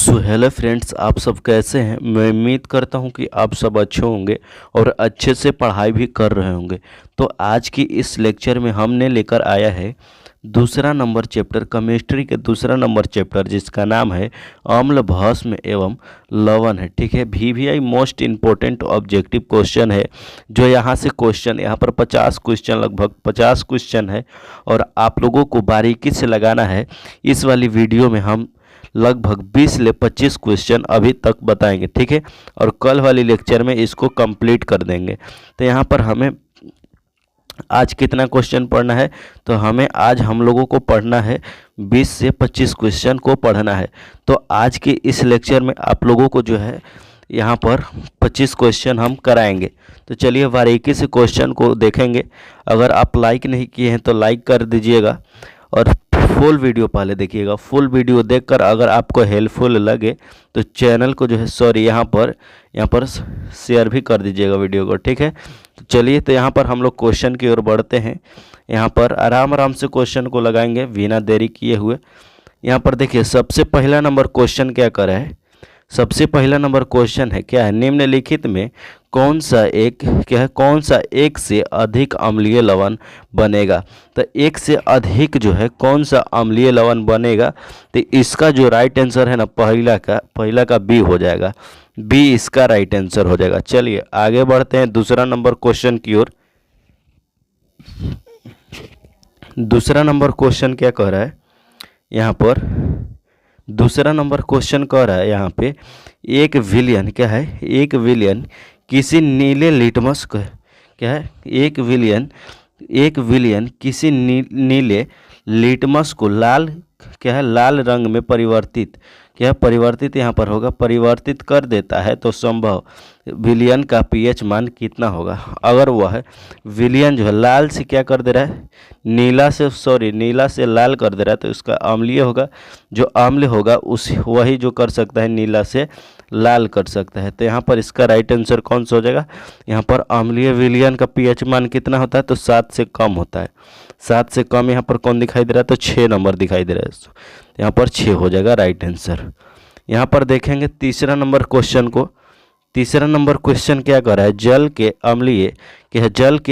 So hello friends, आप सब कैसे हैं। मैं उम्मीद करता हूं कि आप सब अच्छे होंगे और अच्छे से पढ़ाई भी कर रहे होंगे। तो आज की इस लेक्चर में हमने लेकर आया है दूसरा नंबर चैप्टर, केमिस्ट्री के दूसरा नंबर चैप्टर, जिसका नाम है अम्ल, भस्म एवं लवण है। ठीक है, VVI most important objective question है। जो यहाँ से क्वेश्चन, यहाँ पर 50 क्वेश्चन, लगभग 50 क्वेश्चन है और आप लोगों को बारीकी से लगाना है। इस वाली वीडियो में हम लगभग 20 से 25 क्वेश्चन अभी तक बताएंगे। ठीक है, और कल वाली लेक्चर में इसको कंप्लीट कर देंगे। तो यहाँ पर हमें आज कितना क्वेश्चन पढ़ना है, तो हमें आज हम लोगों को पढ़ना है 20 से 25 क्वेश्चन को पढ़ना है। तो आज के इस लेक्चर में आप लोगों को जो है यहाँ पर 25 क्वेश्चन हम कराएंगे। तो चलिए बारीकी से क्वेश्चन को देखेंगे। अगर आप लाइक नहीं किए हैं तो लाइक कर दीजिएगा और फुल वीडियो पहले देखिएगा। फुल वीडियो देखकर अगर आपको हेल्पफुल लगे तो चैनल को जो है यहाँ पर शेयर भी कर दीजिएगा वीडियो को। ठीक है, तो चलिए, तो यहाँ पर हम लोग क्वेश्चन की ओर बढ़ते हैं। यहाँ पर आराम आराम से क्वेश्चन को लगाएंगे बिना देरी किए हुए। यहाँ पर देखिए, सबसे पहला नंबर क्वेश्चन क्या कर रहा है। सबसे पहला नंबर क्वेश्चन है क्या है, निम्नलिखित में कौन सा एक से अधिक अम्लीय लवण बनेगा। तो एक से अधिक जो है कौन सा अम्लीय लवण बनेगा, तो इसका जो राइट आंसर है ना, पहला का बी हो जाएगा। बी इसका राइट आंसर हो जाएगा। चलिए आगे बढ़ते हैं दूसरा नंबर क्वेश्चन की ओर। दूसरा नंबर क्वेश्चन क्या कह रहा है, यहाँ पर दूसरा नंबर क्वेश्चन कह रहा है यहाँ पे, एक विलियन क्या है, एक विलियन किसी नीले लिटमस को क्या है, एक विलियन किसी नीले लिटमस को लाल क्या है, लाल रंग में परिवर्तित यहाँ पर होगा, परिवर्तित कर देता है तो संभव विलियन का पीएच मान कितना होगा। अगर वह विलियन जो है लाल से क्या कर दे रहा है, नीला से लाल कर दे रहा है, तो इसका अम्लीय होगा। जो अम्ल होगा उस वही जो कर सकता है नीला से लाल कर सकता है। तो यहाँ पर इसका राइट आंसर कौन सा हो जाएगा। यहाँ पर अम्लीय विलियन का पीएच मान कितना होता है, तो 7 से कम होता है। 7 से कम यहाँ पर कौन दिखाई दे रहा है, तो 6 नंबर दिखाई दे रहा है। यहाँ पर 6 हो जाएगा राइट आंसर। यहाँ पर देखेंगे तीसरा नंबर क्वेश्चन को। तीसरा नंबर क्वेश्चन क्या कर रहा है, जल के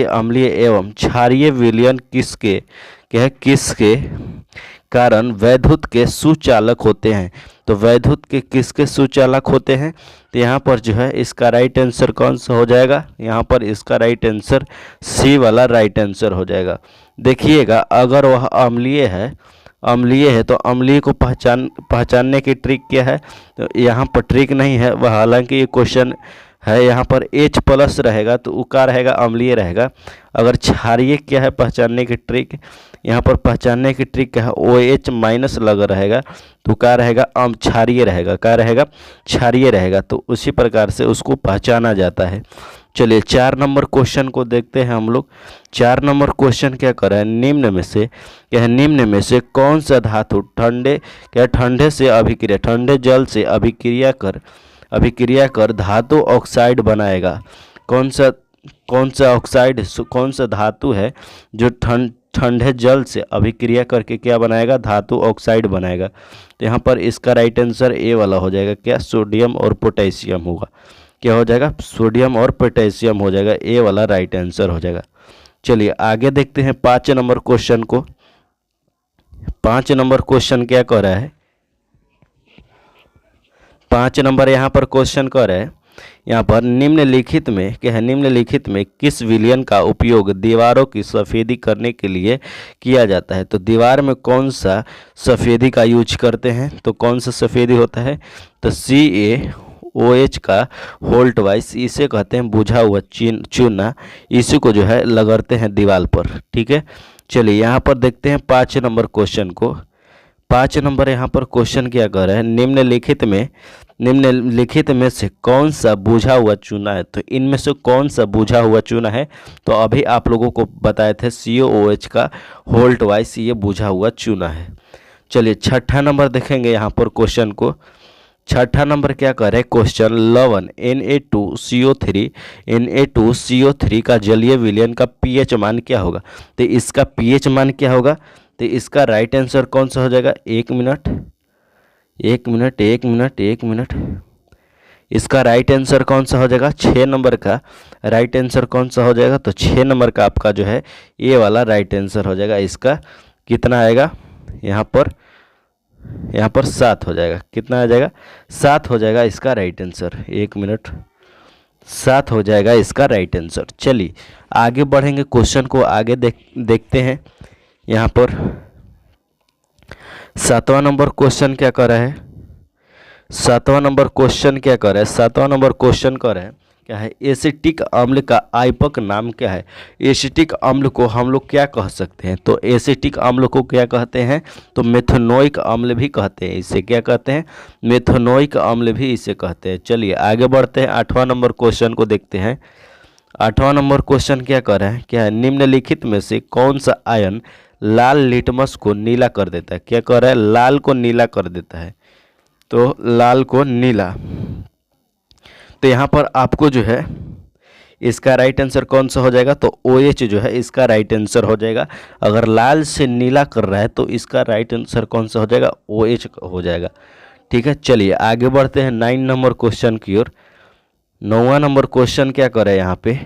अम्लीय एवं क्षारीय विलयन किसके कारण वैद्युत के सुचालक होते हैं। तो वैद्युत के किसके सुचालक होते हैं, तो यहाँ पर जो है इसका राइट आंसर कौन सा हो जाएगा। यहाँ पर इसका राइट आंसर सी वाला राइट आंसर हो जाएगा। देखिएगा, अगर वह अम्लीय है तो अम्लीय को पहचानने की ट्रिक क्या है, तो यहाँ पर ट्रिक नहीं है वह, हालांकि ये क्वेश्चन है। यहाँ पर H+ रहेगा तो उका रहेगा, अम्लीय रहेगा। अगर क्षारीय क्या है पहचानने की ट्रिक, यहाँ पर पहचानने की ट्रिक क्या है, OH- लगा रहेगा तो क्या रहेगा, क्षारीय रहेगा। क्या रहेगा, क्षारीय रहेगा। तो उसी प्रकार से उसको पहचाना जाता है। चलिए 4 नंबर क्वेश्चन को देखते हैं हम लोग। 4 नंबर क्वेश्चन क्या कर रहा है, निम्न में से कौन सा धातु ठंडे जल से अभिक्रिया कर धातु ऑक्साइड बनाएगा। कौन सा धातु है जो ठंडे जल से अभिक्रिया करके क्या बनाएगा, धातु ऑक्साइड बनाएगा। तो यहाँ पर इसका राइट आंसर ए वाला हो जाएगा। क्या, सोडियम और पोटेशियम होगा। क्या हो जाएगा, सोडियम और पोटेशियम हो जाएगा। ए वाला राइट आंसर हो जाएगा। चलिए आगे देखते हैं 5 नंबर क्वेश्चन को। 5 नंबर क्वेश्चन क्या कह रहा है, 5 नंबर यहाँ पर क्वेश्चन कह रहा है, यहाँ पर निम्नलिखित में किस विलयन का उपयोग दीवारों की सफ़ेदी करने के लिए किया जाता है। तो दीवार में कौन सा सफ़ेदी का यूज करते हैं, तो कौन सा सफ़ेदी होता है, तो CaOH का होल्ट वाइस, इसे कहते हैं बुझा हुआ चूना। इसी को जो है लगाते हैं दीवार पर। ठीक है, चलिए यहाँ पर देखते हैं 5 नंबर क्वेश्चन को। 5 नंबर यहाँ पर क्वेश्चन क्या कर रहा है, निम्नलिखित में से कौन सा बुझा हुआ चूना है। तो इनमें से कौन सा बुझा हुआ चूना है, तो अभी आप लोगों को बताए थे CaOH का होल्ट वाइस, ये बुझा हुआ चूना है। चलिए 6ठा नंबर देखेंगे यहाँ पर क्वेश्चन को। 6ठा नंबर क्या कर रहे हैं क्वेश्चन, लवण Na2CO3 का जलीय विलयन का पीएच मान क्या होगा। तो इसका पीएच मान क्या होगा, तो इसका राइट आंसर कौन सा हो जाएगा, 1 मिनट एक मिनट एक मिनट एक मिनट। इसका राइट आंसर कौन सा हो जाएगा? 6 नंबर का राइट आंसर कौन सा हो जाएगा? तो 6 नंबर का आपका जो है ये वाला राइट आंसर हो जाएगा। इसका कितना आएगा? यहाँ पर 7 हो जाएगा। कितना आ जाएगा? 7 हो जाएगा इसका राइट आंसर। एक मिनट, 7 हो जाएगा इसका राइट आंसर। चलिए आगे बढ़ेंगे, क्वेश्चन को आगे देखते हैं। यहाँ पर 7वां नंबर क्वेश्चन क्या कर रहा है? 7वां नंबर क्वेश्चन क्या कर रहा है? 7वां नंबर क्वेश्चन कर रहा है क्या है? एसिटिक अम्ल का आइपक नाम क्या है? एसिटिक अम्ल को हम लोग क्या कह सकते हैं? तो एसिटिक अम्ल को क्या कहते हैं? तो मेथनोइक अम्ल भी कहते हैं। इसे क्या कहते हैं? मेथनोइक अम्ल भी इसे कहते हैं। चलिए आगे बढ़ते हैं, 8वां नंबर क्वेश्चन को देखते हैं। 8वां नंबर क्वेश्चन क्या कर रहा है? क्या है? निम्नलिखित में से कौन सा आयन लाल लिटमस को नीला कर देता है? क्या कर रहा है? लाल को नीला कर देता है। तो लाल को नीला, तो यहाँ पर आपको जो है इसका राइट आंसर कौन सा हो जाएगा? तो OH जो है इसका राइट आंसर हो जाएगा। अगर लाल से नीला कर रहा है तो इसका राइट आंसर कौन सा हो जाएगा? OH हो जाएगा। ठीक है, चलिए आगे बढ़ते हैं 9 नंबर क्वेश्चन की ओर। 9वां नंबर क्वेश्चन क्या कर रहा है यहाँ पे?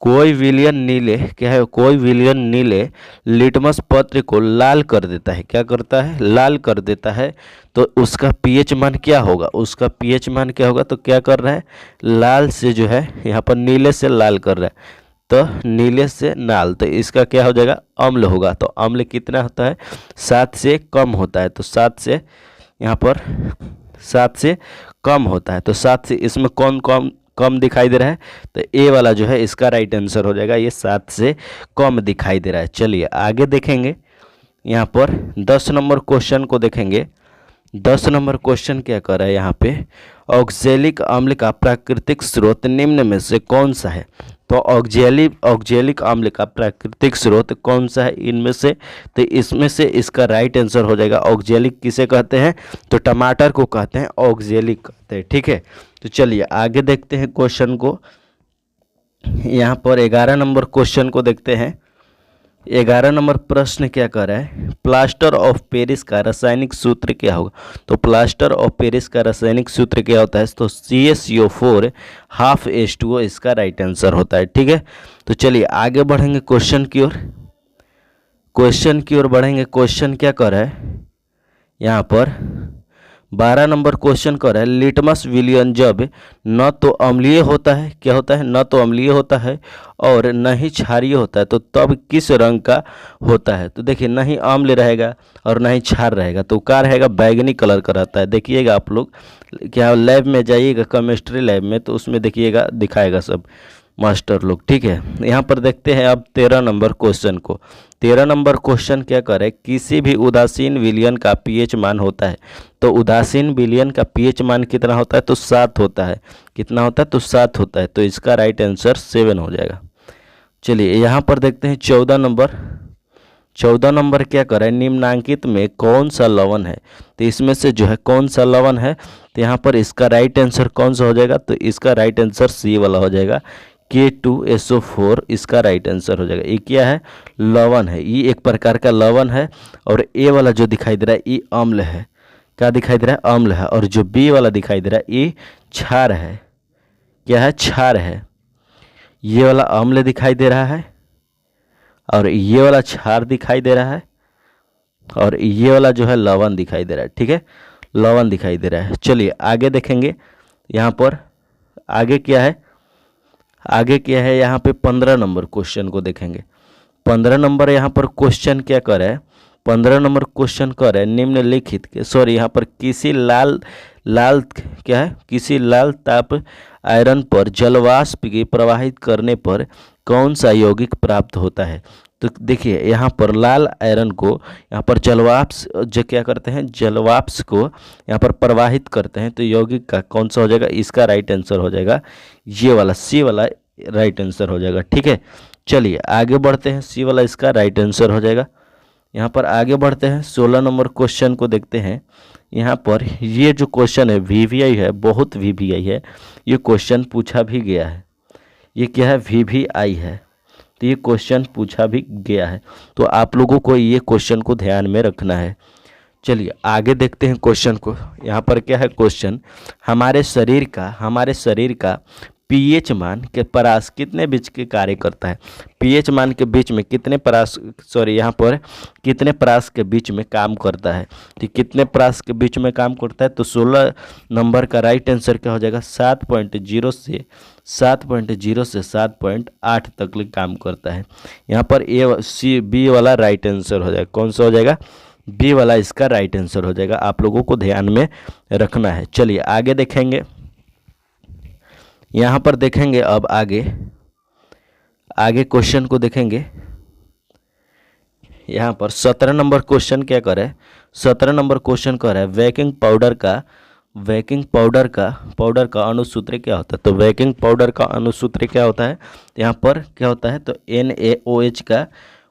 कोई विलयन नीले क्या है? कोई विलयन नीले लिटमस पत्र को लाल कर देता है। क्या करता है? लाल कर देता है। तो उसका पीएच मान क्या होगा? उसका पीएच मान क्या होगा? तो क्या कर रहा है? लाल से जो है यहाँ पर नीले से लाल कर रहा है, तो नीले से नाल, तो इसका क्या हो जाएगा? अम्ल होगा। तो अम्ल कितना होता है? 7 से कम होता है। तो 7 से यहाँ पर 7 से कम होता है। तो 7 से इसमें कौन कम दिखाई दे रहा है? तो ए वाला जो है इसका राइट आंसर हो जाएगा। ये 7 से कम दिखाई दे रहा है। चलिए आगे देखेंगे, यहाँ पर 10 नंबर क्वेश्चन को देखेंगे। 10 नंबर क्वेश्चन क्या कर रहा है यहाँ पे? ऑक्जेलिक अम्ल का प्राकृतिक स्रोत निम्न में से कौन सा है? तो ऑक्जेलिक अम्ल का प्राकृतिक स्रोत कौन सा है इनमें से? तो इसमें से इसका राइट आंसर हो जाएगा ऑक्जेलिक। किसे कहते हैं? तो टमाटर को कहते हैं ऑक्जेलिक कहते हैं। ठीक है, तो चलिए आगे देखते हैं क्वेश्चन को। यहाँ पर 11 नंबर क्वेश्चन को देखते हैं। 11 नंबर प्रश्न क्या कर रहा है? प्लास्टर ऑफ पेरिस का रासायनिक सूत्र क्या होगा? तो प्लास्टर ऑफ पेरिस का रासायनिक सूत्र क्या होता है? तो CaCO4 हाफ H2O इसका राइट आंसर होता है। ठीक है, तो चलिए आगे बढ़ेंगे क्वेश्चन की ओर। क्वेश्चन की ओर बढ़ेंगे। क्वेश्चन क्या कर रहा है यहाँ पर? 12 नंबर क्वेश्चन कर रहा है, लिटमस विलयन जब न तो अम्लीय होता है, क्या होता है? न तो अम्लीय होता है और न ही क्षारीय होता है, तो तब किस रंग का होता है? तो देखिए, न ही अम्ल रहेगा और न ही क्षार रहेगा, तो क्या रहेगा? बैगनी कलर का रहता है। देखिएगा आप लोग, क्या लैब में जाइएगा, केमिस्ट्री लैब में, तो उसमें देखिएगा, दिखाएगा सब मास्टर लोग। ठीक है, यहाँ पर देखते हैं अब 13 नंबर क्वेश्चन को। 13 नंबर क्वेश्चन क्या करे? किसी भी उदासीन विलयन का पीएच मान होता है। तो उदासीन विलयन का पीएच मान कितना होता है? तो 7 होता है। कितना होता है? तो 7 होता है। तो इसका राइट आंसर 7 हो जाएगा। चलिए यहाँ पर देखते हैं 14 नंबर। 14 नंबर क्या करे? निम्नांकित में कौन सा लवण है? तो इसमें से जो है कौन सा लवण है? तो यहाँ पर इसका राइट आंसर कौन सा हो जाएगा? तो इसका राइट आंसर सी वाला हो जाएगा, K2SO4 इसका राइट आंसर हो जाएगा। ये क्या है? लवण है। ये एक प्रकार का लवण है। और ए वाला जो दिखाई दे रहा है ये अम्ल है। क्या दिखाई दे रहा है? अम्ल है। और जो बी वाला दिखाई दे रहा है ये क्षार है। क्या है? क्षार है। ये वाला अम्ल दिखाई दे रहा है और ये वाला क्षार दिखाई दे रहा है और ये वाला जो है लवण दिखाई दे रहा है। ठीक है, लवण दिखाई दे रहा है। चलिए आगे देखेंगे। यहाँ पर आगे क्या है? आगे क्या है? यहाँ पे 15 नंबर क्वेश्चन को देखेंगे। 15 नंबर यहाँ पर क्वेश्चन क्या कर रहा है? 15 नंबर क्वेश्चन कर रहा है, निम्नलिखित के सॉरी यहाँ पर किसी लाल क्या है? किसी लाल ताप आयरन पर जलवाष्प की प्रवाहित करने पर कौन सा यौगिक प्राप्त होता है? तो देखिए, यहाँ पर लाल आयरन को यहाँ पर जलवाष्प जो क्या करते हैं? जलवाष्प को यहाँ पर प्रवाहित करते हैं, तो यौगिक का कौन सा हो जाएगा? इसका राइट आंसर हो जाएगा ये वाला, सी वाला राइट आंसर हो जाएगा। ठीक है, चलिए आगे बढ़ते हैं। सी वाला इसका राइट आंसर हो जाएगा। यहाँ पर आगे बढ़ते हैं, 16 नंबर क्वेश्चन को देखते हैं। यहाँ पर ये जो क्वेश्चन है VVI है, बहुत VVI है। ये क्वेश्चन पूछा भी गया है। ये क्या है? VVI है। तो ये क्वेश्चन पूछा भी गया है, तो आप लोगों को ये क्वेश्चन को ध्यान में रखना है। चलिए आगे देखते हैं क्वेश्चन को। यहाँ पर क्या है क्वेश्चन, हमारे शरीर का पीएच मान के परास कितने बीच के कार्य करता है। पीएच मान के बीच में कितने परास यहाँ पर कितने परास के बीच में काम करता है। तो कितने परास के बीच में काम करता है, तो 16 नंबर का राइट आंसर क्या हो जाएगा, 7.0 से 7.8 तक काम करता है। यहाँ पर बी वाला राइट आंसर हो जाएगा। कौन सा हो जाएगा, बी वाला इसका राइट आंसर हो जाएगा। आप लोगों को ध्यान में रखना है। चलिए आगे देखेंगे। यहाँ पर देखेंगे अब आगे क्वेश्चन को देखेंगे। यहाँ पर 17 नंबर क्वेश्चन क्या कर रहा है, 17 नंबर क्वेश्चन कर रहा है बेकिंग पाउडर का अणुसूत्र क्या होता है। तो बेकिंग पाउडर का अणुसूत्र क्या होता है, यहाँ पर क्या होता है, तो NaOH का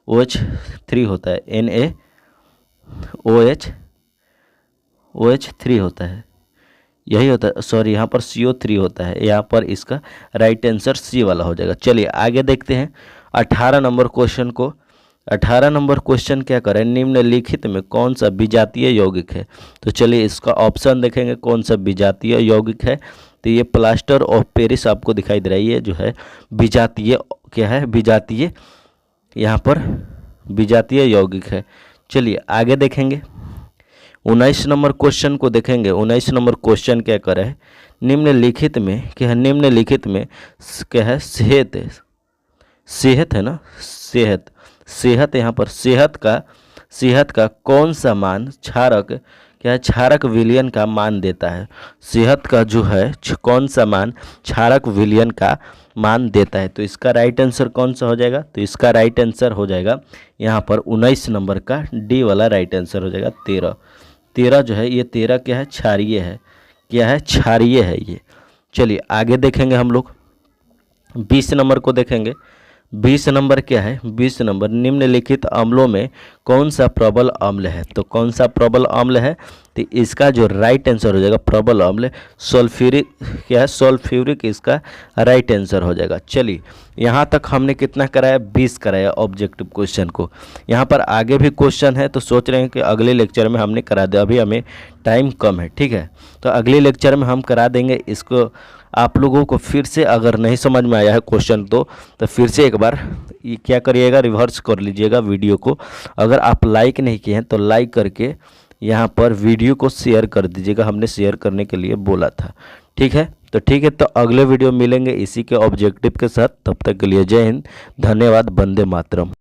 OH3 होता है, NaOH3 होता है, यही होता है। सॉरी, यहाँ पर CO3 होता है। यहाँ पर इसका राइट आंसर सी वाला हो जाएगा। चलिए आगे देखते हैं 18 नंबर क्वेश्चन को। 18 नंबर क्वेश्चन क्या करें, निम्नलिखित में कौन सा विजातीय यौगिक है। तो चलिए इसका ऑप्शन देखेंगे कौन सा विजातीय यौगिक है। तो ये प्लास्टर ऑफ पेरिस आपको दिखाई दे रही है, जो है विजातीय क्या है, विजातीय यहाँ पर विजातीय यौगिक है। चलिए आगे देखेंगे 19 नंबर क्वेश्चन को देखेंगे। 19 नंबर क्वेश्चन क्या कर रहा है, निम्नलिखित में क्या है, निम्नलिखित में क्या है, सेहत है ना, सेहत यहाँ पर सेहत का कौन सा मान क्षारक विलयन का मान देता है। सेहत का जो है कौन सा मान क्षारक विलयन का मान देता है। तो इसका राइट आंसर कौन सा हो जाएगा, तो इसका राइट आंसर हो जाएगा यहाँ पर 19 नंबर का डी वाला राइट आंसर हो जाएगा। 13 जो है, ये 13 क्या है, क्षारीय है, क्या है, क्षारीय है ये। चलिए आगे देखेंगे हम लोग 20 नंबर को देखेंगे। 20 नंबर क्या है, 20 नंबर निम्नलिखित अम्लों में कौन सा प्रबल अम्ल है। तो कौन सा प्रबल अम्ल है, तो इसका जो राइट आंसर हो जाएगा प्रबल अम्ल सल्फ्यूरिक क्या है, सल्फ्यूरिक इसका राइट आंसर हो जाएगा। चलिए यहाँ तक हमने कितना कराया, 20 कराया ऑब्जेक्टिव क्वेश्चन को। यहाँ पर आगे भी क्वेश्चन है, तो सोच रहे हैं कि अगले लेक्चर में हमने करा दे, अभी हमें टाइम कम है, ठीक है। तो अगले लेक्चर में हम करा देंगे इसको। आप लोगों को फिर से अगर नहीं समझ में आया है क्वेश्चन तो फिर से एक बार ये क्या करिएगा, रिवर्स कर लीजिएगा वीडियो को। अगर आप लाइक नहीं किए हैं तो लाइक करके यहाँ पर वीडियो को शेयर कर दीजिएगा, हमने शेयर करने के लिए बोला था, ठीक है। तो ठीक है, तो अगले वीडियो मिलेंगे इसी के ऑब्जेक्टिव के साथ। तब तक के लिए जय हिंद, धन्यवाद, वंदे मातरम।